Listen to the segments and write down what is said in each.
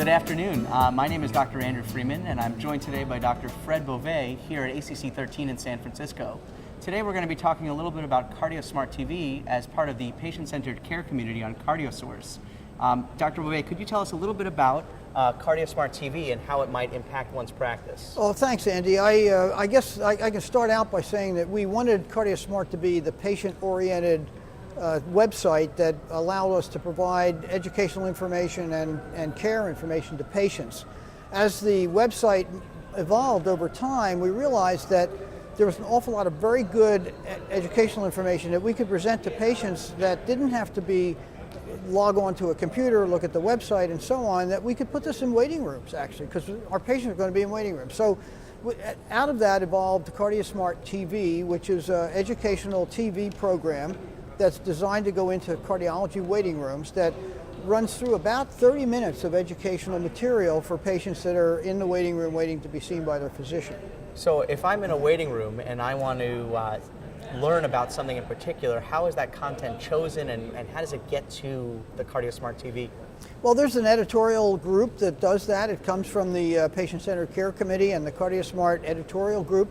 Good afternoon. My name is Dr. Andrew Freeman, and I'm joined today by Dr. Fred Beauvais here at ACC 13 in San Francisco. Today we're going to be talking a little bit about CardioSmart TV as part of the patient-centered care community on CardioSource. Dr. Beauvais, could you tell us a little bit about CardioSmart TV and how it might impact one's practice? Oh, thanks, Andy. I guess I can start out by saying that we wanted CardioSmart to be the patient-oriented website that allowed us to provide educational information and care information to patients. As the website evolved over time, we realized that there was an awful lot of very good educational information that we could present to patients that didn't have to log on to a computer, look at the website and so on, that we could put this in waiting rooms actually, because our patients are going to be in waiting rooms. So out of that evolved CardioSmart TV, which is an educational TV program that's designed to go into cardiology waiting rooms that runs through about 30 minutes of educational material for patients that are in the waiting room waiting to be seen by their physician. So if I'm in a waiting room and I want to learn about something in particular, how is that content chosen and how does it get to the CardioSmart TV? Well, there's an editorial group that does that. It comes from the Patient-Centered Care Committee and the CardioSmart editorial group.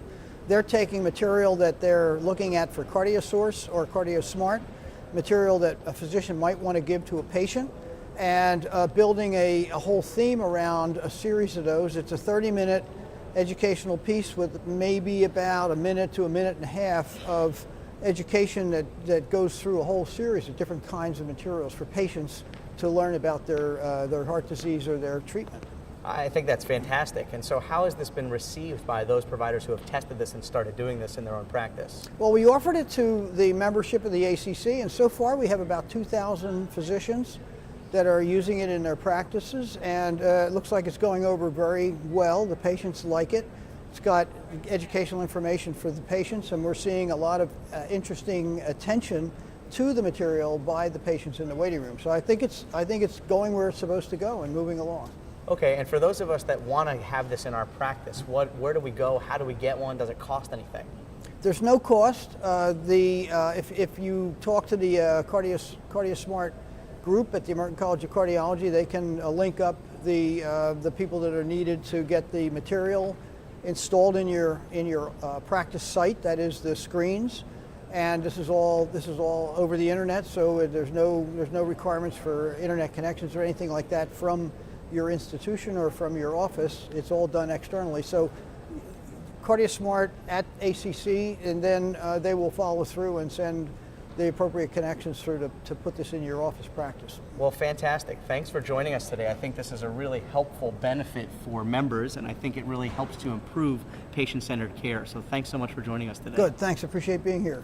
They're taking material that they're looking at for CardioSource or CardioSmart, material that a physician might want to give to a patient, and building a whole theme around a series of those. It's a 30-minute educational piece with maybe about a minute to a minute and a half of education that goes through a whole series of different kinds of materials for patients to learn about their heart disease or their treatment. I think that's fantastic. And so how has this been received by those providers who have tested this and started doing this in their own practice? Well, we offered it to the membership of the ACC, and so far we have about 2,000 physicians that are using it in their practices, and it looks like it's going over very well. The patients like it. It's got educational information for the patients, and we're seeing a lot of interesting attention to the material by the patients in the waiting room. So I think it's going where it's supposed to go and moving along. Okay, and for those of us that want to have this in our practice, where do we go? How do we get one? Does it cost anything? There's no cost. If you talk to the CardioSmart group at the American College of Cardiology, they can link up the people that are needed to get the material installed in your practice site. That is the screens, and this is all over the internet. So there's no requirements for internet connections or anything like that from your institution or from your office. It's all done externally. So CardioSmart at ACC, and then they will follow through and send the appropriate connections through to put this in your office practice. Well, fantastic. Thanks for joining us today. I think this is a really helpful benefit for members, and I think it really helps to improve patient-centered care. So thanks so much for joining us today. Good, thanks. Appreciate being here.